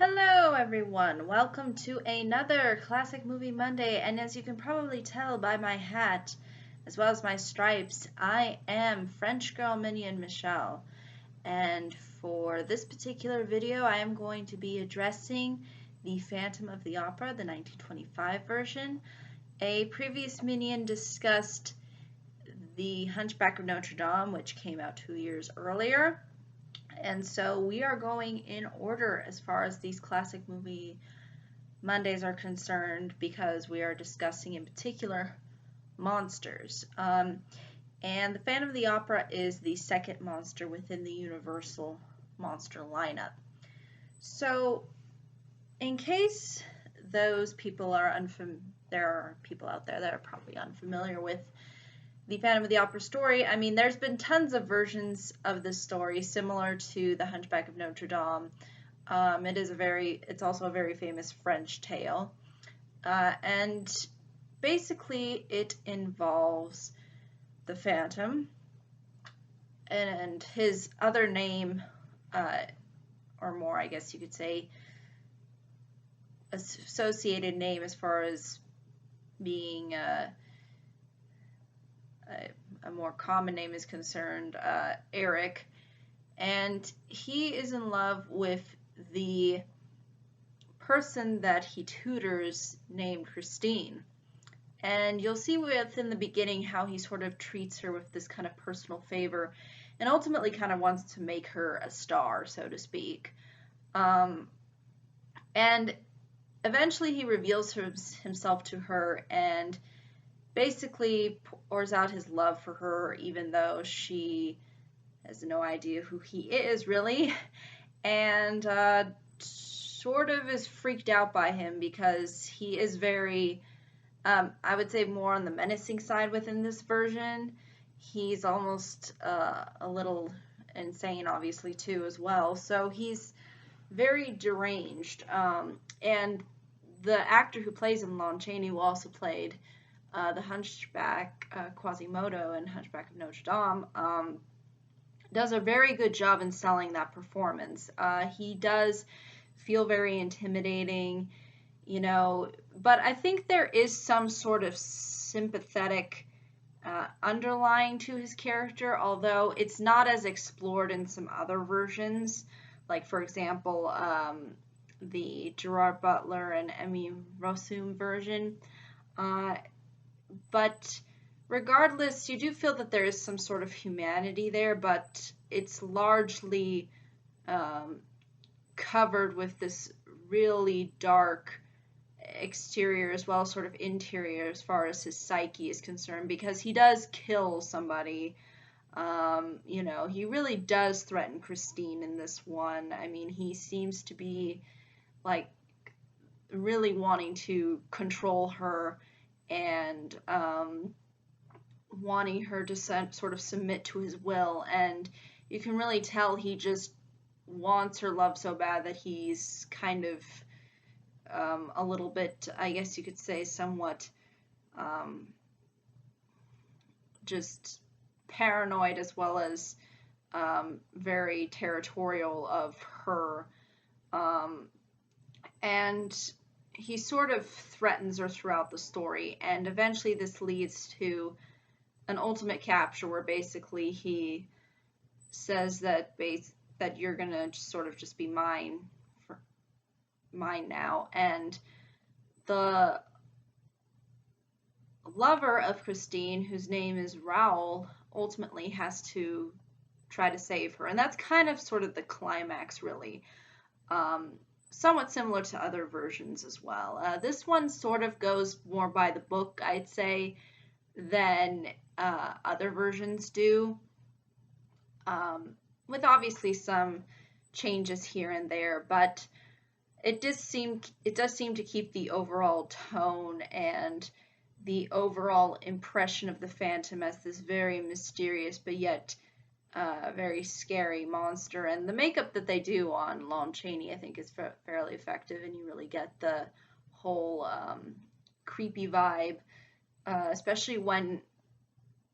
Hello everyone, welcome to another Classic Movie Monday, and as you can probably tell by my hat, as well as my stripes, I am French girl minion Michelle, and for this particular video I am going to be addressing the Phantom of the Opera, the 1925 version. A previous minion discussed the Hunchback of Notre Dame, which came out 2 years earlier. And so we are going in order as far as these Classic Movie Mondays are concerned, because we are discussing in particular monsters. And the Phantom of the Opera is the second monster within the Universal monster lineup. So in case those people are there are people out there that are probably unfamiliar with the Phantom of the Opera story. I mean, there's been tons of versions of this story similar to the Hunchback of Notre Dame. It's also a very famous French tale. And basically it involves the Phantom and his other name, or more, I guess you could say, associated name as far as being a more common name is concerned, Eric, and he is in love with the person that he tutors named Christine. And you'll see within the beginning how he sort of treats her with this kind of personal favor and ultimately kind of wants to make her a star, so to speak. And eventually he reveals himself to her and basically pours out his love for her, even though she has no idea who he is really, and sort of is freaked out by him because he is very, I would say, more on the menacing side within this version. He's almost a little insane, obviously, too, as well. So he's very deranged. And the actor who plays him, Lon Chaney, who also played the Hunchback, Quasimodo, and Hunchback of Notre Dame, does a very good job in selling that performance. He does feel very intimidating, but I think there is some sort of sympathetic underlying to his character, although it's not as explored in some other versions, like, for example, the Gerard Butler and Emmy Rossum version. But regardless, you do feel that there is some sort of humanity there, but it's largely covered with this really dark exterior as well as sort of interior as far as his psyche is concerned, because he does kill somebody. He really does threaten Christine in this one. I mean, he seems to be like really wanting to control her and wanting her to sort of submit to his will, and you can really tell he just wants her love so bad that he's kind of a little bit, I guess you could say, somewhat just paranoid, as well as very territorial of her, and he sort of threatens her throughout the story, and eventually this leads to an ultimate capture where basically he says that you're gonna sort of just be mine now, and the lover of Christine, whose name is Raoul, ultimately has to try to save her, and that's kind of sort of the climax, really. Somewhat similar to other versions as well. This one sort of goes more by the book, I'd say, than other versions do, with obviously some changes here and there, but it does seem to keep the overall tone and the overall impression of the Phantom as this very mysterious but yet very scary monster. And the makeup that they do on Lon Chaney, I think, is fairly effective, and you really get the whole creepy vibe, especially when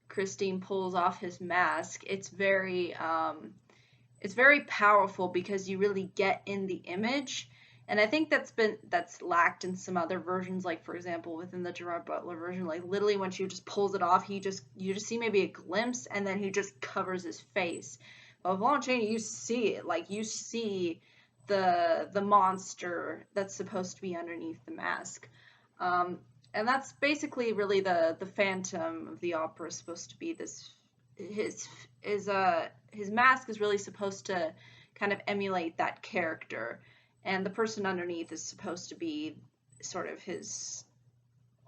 Christine pulls off his mask. It's very powerful because you really get in the image, And I think that's lacked in some other versions, like for example within the Gerard Butler version, like literally when she just pulls it off, you just see maybe a glimpse, and then he just covers his face. But with Lon Chaney, you see it, like you see the monster that's supposed to be underneath the mask. And that's basically really the Phantom of the Opera is supposed to be this. His mask is really supposed to kind of emulate that character, and the person underneath is supposed to be sort of his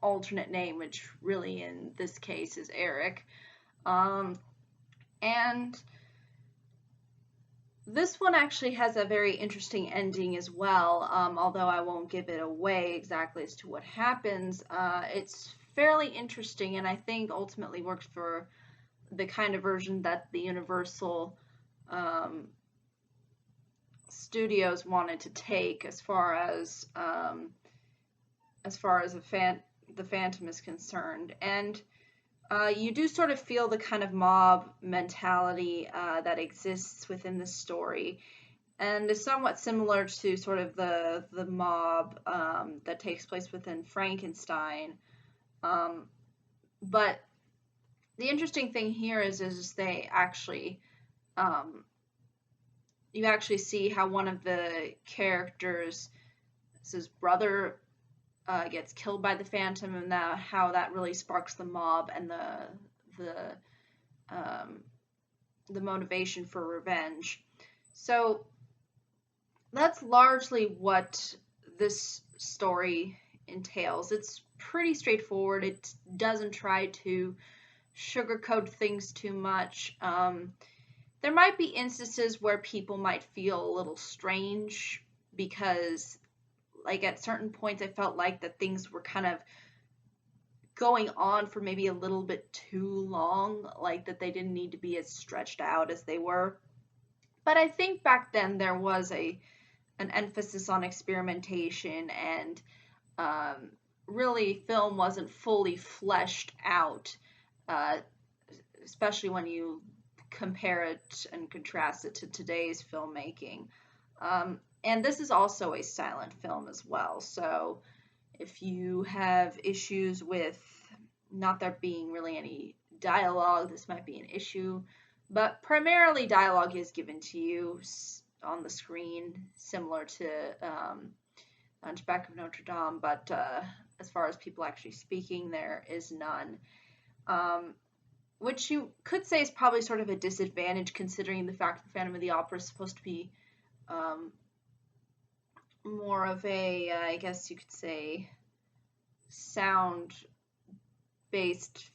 alternate name, which really in this case is Eric. And this one actually has a very interesting ending as well, although I won't give it away exactly as to what happens. It's fairly interesting, and I think ultimately works for the kind of version that the Universal Studios wanted to take as far as the Phantom is concerned. And you do sort of feel the kind of mob mentality that exists within the story, and is somewhat similar to sort of the mob that takes place within Frankenstein. But the interesting thing here is they actually you actually see how one of the characters, his brother, gets killed by the Phantom, and how that really sparks the mob and the motivation for revenge. So that's largely what this story entails. It's pretty straightforward. It doesn't try to sugarcoat things too much. There might be instances where people might feel a little strange because, like, at certain points I felt like that things were kind of going on for maybe a little bit too long, like that they didn't need to be as stretched out as they were. But I think back then there was an emphasis on experimentation, and really film wasn't fully fleshed out, especially when you compare it and contrast it to today's filmmaking. And this is also a silent film as well, so if you have issues with not there being really any dialogue, this might be an issue. But primarily dialogue is given to you on the screen, similar to Hunchback of Notre Dame, but as far as people actually speaking, there is none. Which you could say is probably sort of a disadvantage, considering the fact that Phantom of the Opera is supposed to be more of a, I guess you could say, sound-based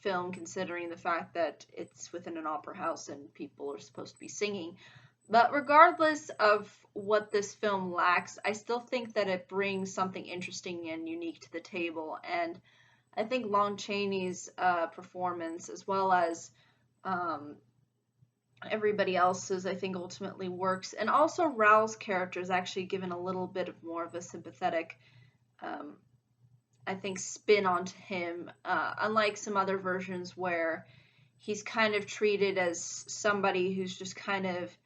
film, considering the fact that it's within an opera house and people are supposed to be singing. But regardless of what this film lacks, I still think that it brings something interesting and unique to the table, and I think Lon Chaney's performance, as well as everybody else's, I think ultimately works. And also Raoul's character is actually given a little bit of more of a sympathetic, I think, spin onto him, unlike some other versions where he's kind of treated as somebody who's just kind of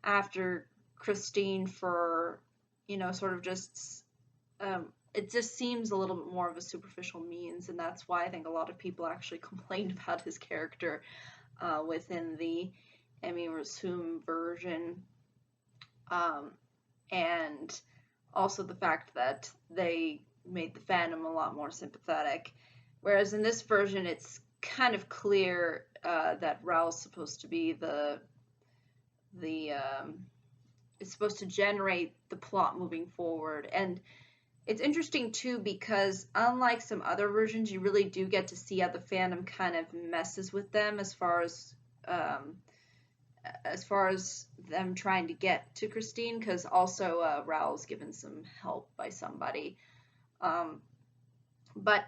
after Christine for, sort of just... it just seems a little bit more of a superficial means, and that's why I think a lot of people actually complained about his character within the Emmy Rossum version, and also the fact that they made the Phantom a lot more sympathetic, whereas in this version it's kind of clear that Raoul's supposed to be it's supposed to generate the plot moving forward. And it's interesting too because unlike some other versions, you really do get to see how the Phantom kind of messes with them as far as them trying to get to Christine, because also Raoul's given some help by somebody. But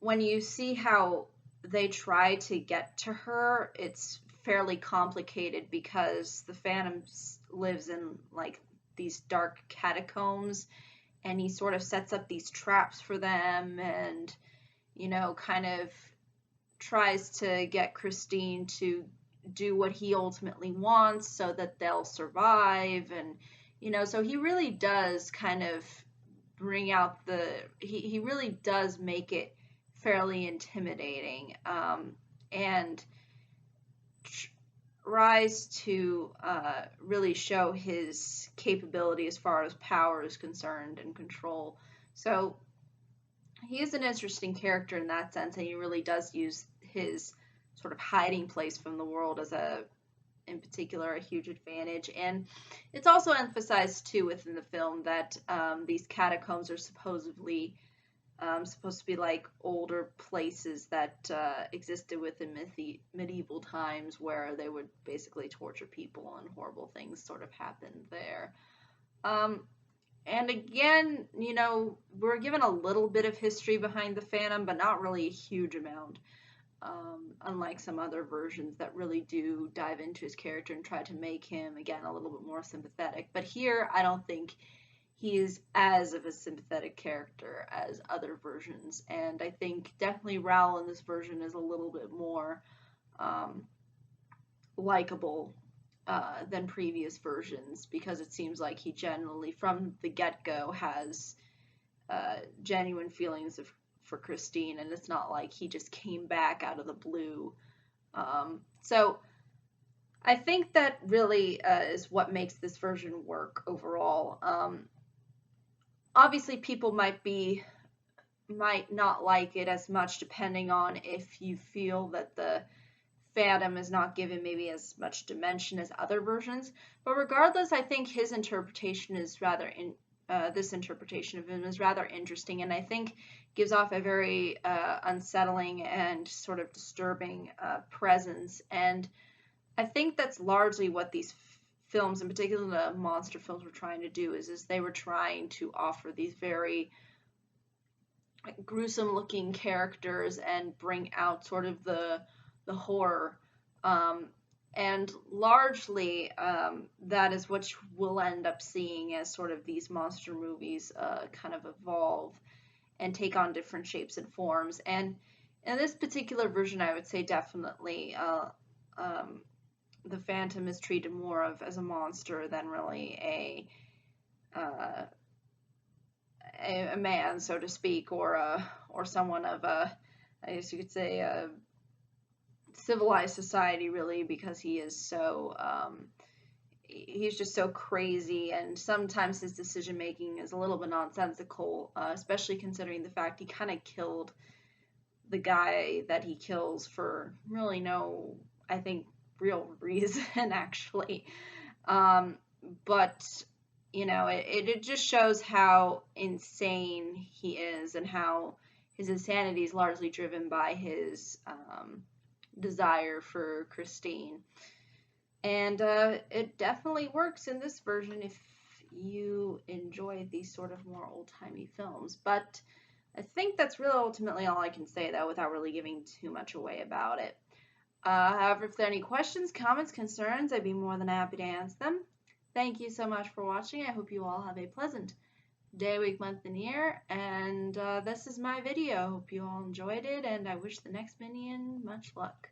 when you see how they try to get to her, it's fairly complicated because the Phantom lives in like these dark catacombs, and he sort of sets up these traps for them, and kind of tries to get Christine to do what he ultimately wants so that they'll survive. And So he really does kind of bring out he really does make it fairly intimidating, and tries to really show his capability as far as power is concerned and control. So he is an interesting character in that sense, and he really does use his sort of hiding place from the world as in particular, a huge advantage. And it's also emphasized too within the film that these catacombs are supposedly supposed to be like older places that existed within medieval times, where they would basically torture people and horrible things sort of happened there. And again, we're given a little bit of history behind the Phantom, but not really a huge amount. Unlike some other versions that really do dive into his character and try to make him, again, a little bit more sympathetic. But here, I don't think he is as of a sympathetic character as other versions. And I think definitely Raoul in this version is a little bit more likable than previous versions, because it seems like he generally, from the get-go, has genuine feelings for Christine, and it's not like he just came back out of the blue. So I think that really is what makes this version work overall. Obviously, people might not like it as much, depending on if you feel that the Phantom is not given maybe as much dimension as other versions. But regardless, I think his interpretation is this interpretation of him is rather interesting, and I think gives off a very unsettling and sort of disturbing presence. And I think that's largely what these films, in particular the monster films, were trying to do, is they were trying to offer these very gruesome looking characters and bring out sort of the horror. And largely, that is what we'll end up seeing as sort of these monster movies kind of evolve and take on different shapes and forms. And in this particular version, I would say definitely the Phantom is treated more of as a monster than really a man, so to speak, or someone of I guess you could say, a civilized society, really, because he is so he's just so crazy, and sometimes his decision making is a little bit nonsensical, especially considering the fact he kind of killed the guy that he kills for really no, I think, real reason, actually. But it just shows how insane he is, and how his insanity is largely driven by his desire for Christine. And it definitely works in this version if you enjoy these sort of more old-timey films. But I think that's really ultimately all I can say, though, without really giving too much away about it. However, if there are any questions, comments, concerns, I'd be more than happy to answer them. Thank you so much for watching. I hope you all have a pleasant day, week, month, and year. And this is my video. Hope you all enjoyed it, and I wish the next minion much luck.